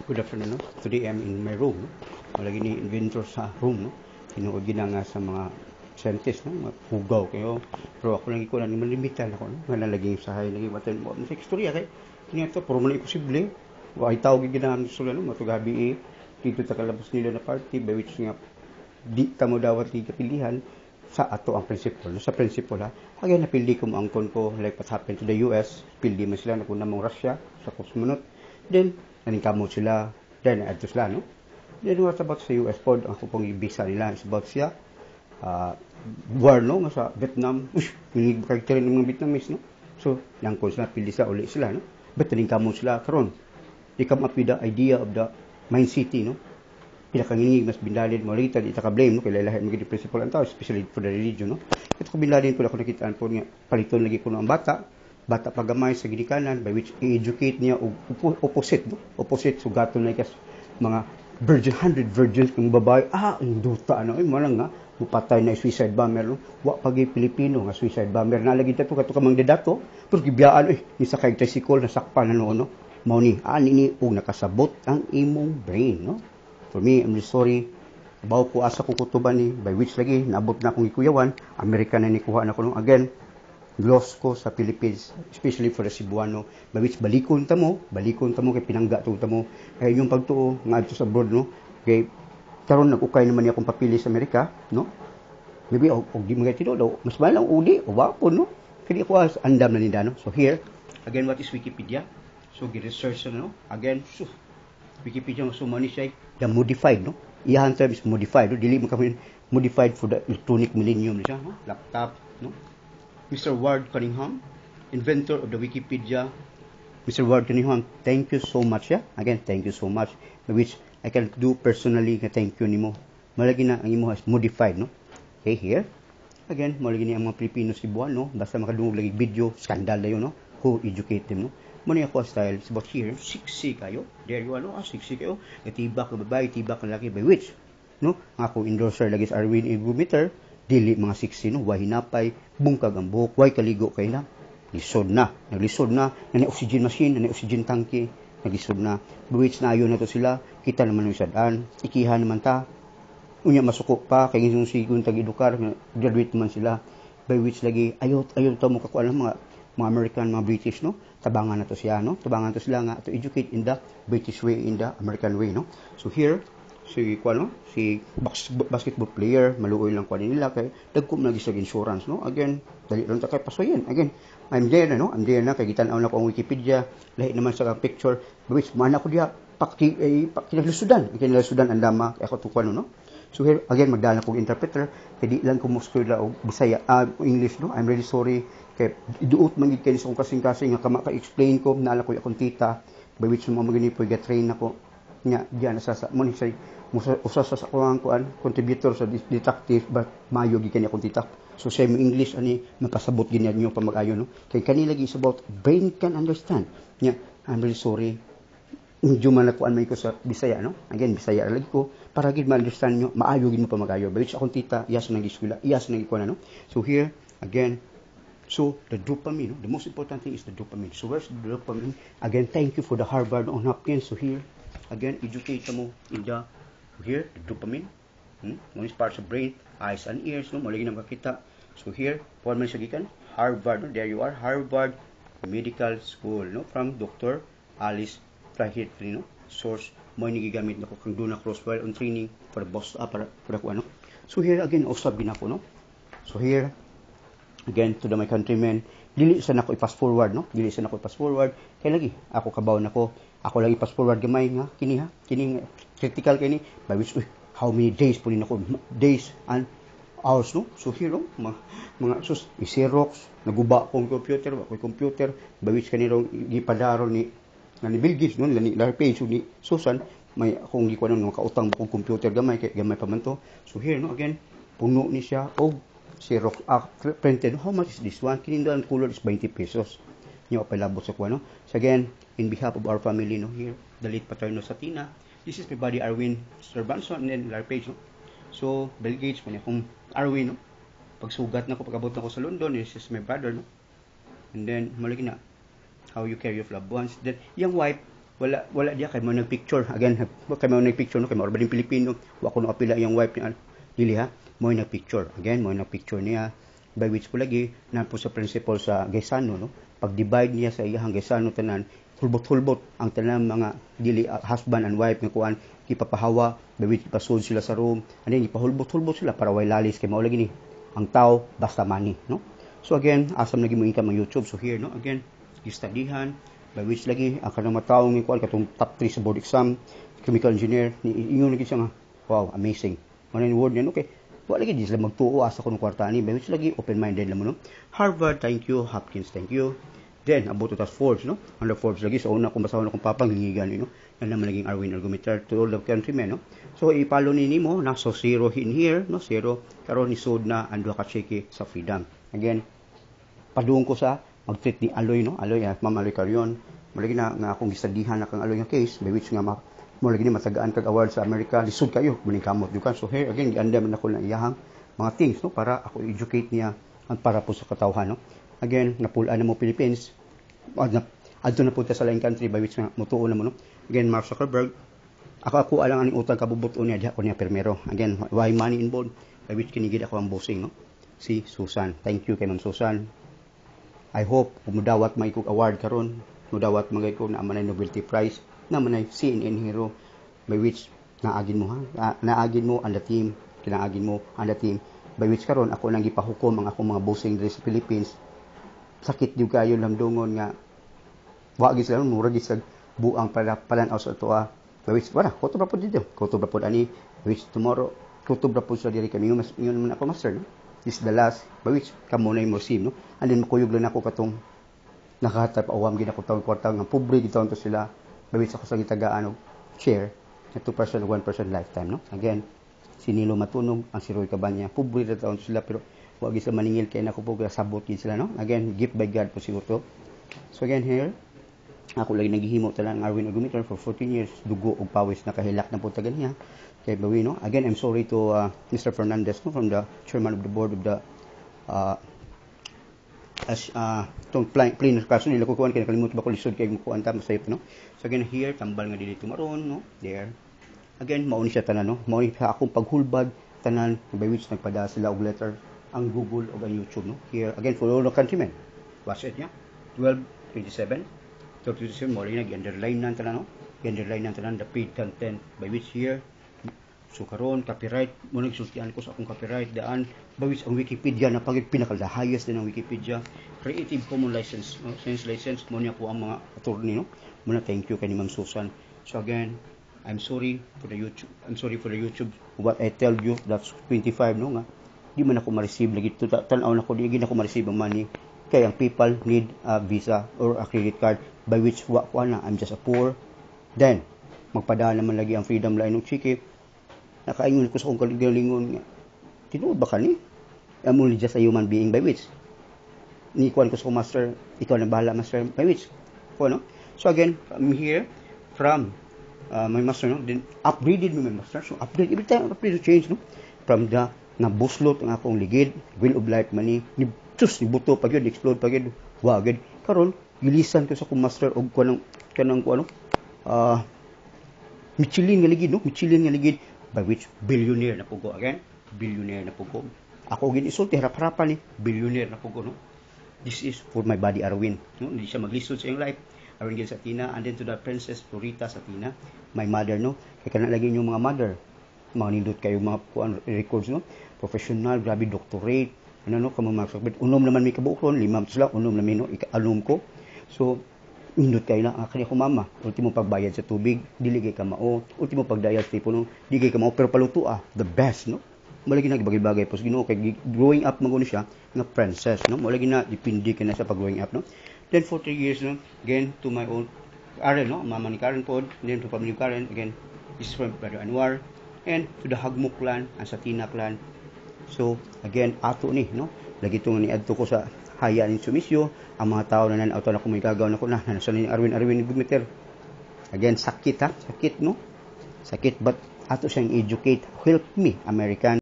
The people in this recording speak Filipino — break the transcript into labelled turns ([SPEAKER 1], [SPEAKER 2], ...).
[SPEAKER 1] Good afternoon, no? Today I'm in my room, no? Malagi ni inventor sa room, no? Tinuod gina nga sa mga scientist, no? Hugaw kayo. Pero ako lagi ko na malimitan ako, no? Nga nalaging sahay lagi watan mo sa istorya kay kini to pero man imposible. Wa tawag gina sila no matugabi dito ta kalabas nila na party by which nga di ta mo dawat ti kapilihan sa ato ang principle. No? Sa principle ha, again napili ko mo angkon ko like what happened to the US, pildi man sila na kuna mong Russia sa cosmonaut. Then naningkamot sila, then adto sila, no? Then what about sa US pod, ang kupong ibisa nila is about siya, war, no? Nga sa Vietnam, yung karakter ng mga Vietnamese, no? So, nangkon sila, pili sa uli sila, no? But naningkamot sila, karon they come up with the idea of the mind city, no? Pinakanginig, mas binalin mo, lagi di blame, no? Kaya lahat magiging principle ang tao, especially for the religion, no? Ito ko binalin ko na ako nakitaan po nga, paliton lagi ko ng bata pagamay sa ginikanan by which i-educate niya og opposite, no? Opposite sugaton na kas mga 100 virgins kung babae ang duta ano ay malang nga mupatay na suicide bomber, no? Wa pagi Pilipino nga suicide bomber na lagi dato kato kamang dedato pero gibiyaan ni sa kay tricycle na sakpan ano no mao ni ani og nakasabot ang imong brain, no? For me, I'm really sorry. Bawo ko asa ko kutuban ni by which lagi naabot na akong ikuyawan American na ni kuha na ko no again lost ko sa Philippines, especially for the Cebuano, by which balikon ta mo kay pinangga to ta mo kay yung pagtuo nga adto sa abroad, no? Kay karon nag-ukay naman niya akong papili sa Amerika, no? Maybe og di mga tinuod mas malang udi o wapon, no? Kaya ko andam na ninda, no? So here again, what is Wikipedia? So gi-research no again, so Wikipedia so mani siya the modified, no? Iyahan term is modified, no? Dili mo kami modified for the electronic millennium siya, no? Laptop, no? Mr. Ward Cunningham, inventor of the Wikipedia. Mr. Ward Cunningham, thank you so much. Yeah? Again, thank you so much. Which I can do personally na thank you nimo. Malagi na ang imo has modified, no? Okay, here. Again, malagi ni ang mga Pilipino Cebuano, basta makadungog lagi video, skandal na yun, no? Who educate them, no? Muna ako style, about here, siksi kayo. There you are, no? Siksi kayo. Tibak na babae, tibak na laki, by which, no? Ang ako endorser lagi sa Arwin Igumeter, dili mga siksi, no? Way hinapay, bungkag ang buhok, way kaligo kay na. Naglisod na, na oxygen machine, na oxygen tanki, naglisod na. Buwits na ayon na to sila, kita naman ng isadaan, ikihan naman ta. Unya masuko pa, kay yung sigun tag-edukar, graduate naman sila. By which lagi, ayot to mo kakuan mga American, mga British, no? Tabangan na to siya, no? Tabangan to sila nga, to educate in the British way, in the American way, no? So here, si basketball player maluoy lang kuan nila kay dagko na gisag insurance, no? Again dali lang ta kay pasoyen again I'm there na kay gitan-aw na ko ang Wikipedia lahi naman sa picture which man ako diha kinahulusudan ang dama kay ako tukuan, no? So here again magdala kog interpreter kay di lang ko mo og Bisaya English, no? I'm really sorry kay iduot man gid kay sa kasing-kasing nga kama ka explain ko nala ko akong tita by which mo magani po ga-train nako nya diyan sa mo ni say usa sa kuan contributor sa detective but mayo gikan akong tita. So siya mo English ani mapasabot gid niyo pa mag-ayo, no? Kay kanila is about brain can understand. Nya I'm really sorry. Medyo man nakuan man ko sa Bisaya, no? Again Bisaya lagi ko para gid ma-understand niyo, maayo gid mo pa mag-ayo. But akong tita iyas nang giskwela, iyas nang ikuan, no? So here again, so the dopamine, no? The most important thing is the dopamine. So where's the dopamine? Again, thank you for the Harvard on Hopkins. So here again, educate mo in the here, the dopamine. One is parts of brain, eyes and ears, no? Malagi na makita. So here, paano man siya gikan? Harvard, no? There you are, Harvard Medical School, no? From Dr. Alice Flahitri, no? Source, mo ni gigamit nako kang duna crosswell on training for the boss para ko ano. So here again, usab ginako, no? So here again to my countrymen, dili sa nako i-pass forward, no? Dili sa nako i-pass forward kay lagi ako kabaw nako. Ako lagi pass forward gamay nga kini critical kini by which how many days puli nako days and hours, no? So here, no? mga sus Xerox naguba kong computer by which kanirong gipadaro ni Bill Gates, no? Ni Larry Page ni Susan may akong gikuan ng kautang kong computer gamay pa man to. So here, no? Again puno ni siya og Xerox printed. How much is this one? Kini ang color is 20 pesos. Nyo palabot sa kuano. So again, in behalf of our family, no, here, the late paterno sa Tina, this is my buddy Arwin Serbanson and then Larry Page, no? So, Bill Gates, man akong Arwin, no? Pagsugat na ko, pagabot na ko sa London, this is my brother, no? And then, malaki na, how you care your loved ones. Then, yung wife, wala dia kay mo nagpicture again kay mo nagpicture no kay mo ba Pilipino wa ko no apila yung wife ni dili ha mo nagpicture again mo nagpicture niya by which ko lagi na po sa principle sa Gaisano no pag divide niya sa iyang Gaisano tanan hulbot-hulbot ang tanan mga dili husband and wife nga kuan ipapahawa by which ipasud sila sa room and then ipahulbot-hulbot sila para way lalis kay mao lagi ni ang tao basta money no so again asam lagi mo income ang YouTube so here no again gistudihan by which lagi ang kanang mataong ni kuan katong top 3 sa board exam chemical engineer ni ingon lagi siya nga wow amazing man ni word niya okay wala lagi di sila magtuo asa kuno kwarta ni by which lagi open minded lang mo no Harvard thank you Hopkins thank you then about to Forbes no under Forbes lagi so una kung basahon akong papang hingigan no yan naman naging Arwin argumenter to all the countrymen no so ipalo ni nimo na so zero in here no zero karon ni sud na ang duha ka cheque sa freedom again padung ko sa mag-treat ni Aloy no Aloy Ma'am Aloy Carion malagi na nga akong gistudihan na kang Aloy nga case by which nga mo lagi ni matagaan kag award sa Amerika lisod kayo muning kamot dukan so here again giandam man ako na iyahang mga things no para ako educate niya ang para po sa katawhan no again napulaan na mo Philippines adto na punta sa lain country by which nga mutuo na mo no again Mark Zuckerberg ako alang ang utang kabubuton niya diha ko niya permero again why money involved by which kinigid ako ang bossing no si Susan thank you kay Ma'am Susan I hope mudawat may kog award karon mudawat magay ko na manay novelty prize na manay CNN hero by which naagin mo ha naagin mo ang team kinaagin mo ang team by which karon ako nang gipahukom ang akong mga bossing diri sa Philippines sakit jud kayo lamdongon nga wa gid sila mura gid sa buang palanaw sa toa by which wala kutob ra pud dito kutob ra pud ani which tomorrow kutob ra pud sa diri kami yun man ako master no this is the last by which kamo na mo sim no and then makuyog lang ako katong nakahatap awam gid ako taon kwarta nga pobre gid taon to sila by which ako sa gitagaan og share na 2% 1% lifetime no again si Nilo Matunog ang si Roy Cabanya pobre ra taon sila pero wa gid sa maningil kay nako po sabot gid sila no again gift by God po siguro to so again here ako lagi naghihimo tanan ang Arwin Argumenter for 14 years dugo og pawis nakahilak na po tagan niya kay bawi no again I'm sorry to Mr. Fernandez no from the chairman of the board of the tong plain kaso nila kukuan kay nakalimot ba ko lisod kay mukuan ta masayop no so again here tambal nga dili tumaron no there again mao ni siya tanan no mao ni sa akong paghulbad tanan by which nagpada sila og letter ang Google o ang YouTube no here again for all the countrymen watch it niya 12:27 37 mo rin nag-underline nan tanan no underline nan tanan the paid content by which here so karon copyright mo nagsultian ko sa akong copyright daan by which ang Wikipedia na pagit pinaka the highest din ang Wikipedia Creative Commons license no sense license mo niya ko ang mga attorney no muna thank you kay ni Ma'am Susan so again I'm sorry for the YouTube what I tell you that's 25 no nga di man ako ma-receive lagi tan-aw na ko di gid ako ma-receive ang money kay ang people need a visa or a credit card by which wa ko na I'm just a poor then magpadala naman lagi ang freedom line ng chiki nakaingon ko sa akong kagalingon nga tinuod ba ka ni I'm only just a human being by which ni kuan ko sa master ikaw na bahala master by which ko no so again I'm here from my master no then upgraded my master so upgrade every time upgrade to change no from the na buslot ang akong ligid will of life money ni tus ni buto pag yun explode pag yun wagid karon gilisan ko sa akong master og kanang ko ano Michelin nga ligid no Michelin nga ligid by which billionaire na pugo again billionaire na pugo ako gid isulti harap-harapan ni billionaire na pugo no this is for my body Arwin no hindi siya maglisod sa iyang life Arwin gid sa Tina and then to the Princess Florita sa Tina my mother no kay kana lagi yung mga mother mga nindot kayo mga records no professional grabe doctorate ano no kamo mga sakbit unom naman mi kabuokron lima sila unom namin no ikaalum ko so nindot kayo na kani ko mama ultimo pagbayad sa tubig dili kay ka mao ultimo pagdayal sa tipo no dili kay ka mao pero paluto the best no malagi na bagay-bagay pos Ginoo kay growing up maguno siya nga princess no malagi na dipindi kay na sa pag growing up no then 40 years no again to my own Karen no mama ni Karen pod then to family Karen again this is from brother Anwar and to the Hagmuk clan and sa Tina clan so again ato ni no lagi tong ni adto ko sa haya ni Sumisyo ang mga tao na nan-auto na may gagaw na ko na nasa ni Arwin Gumeter again sakit no sakit but ato siyang educate help me American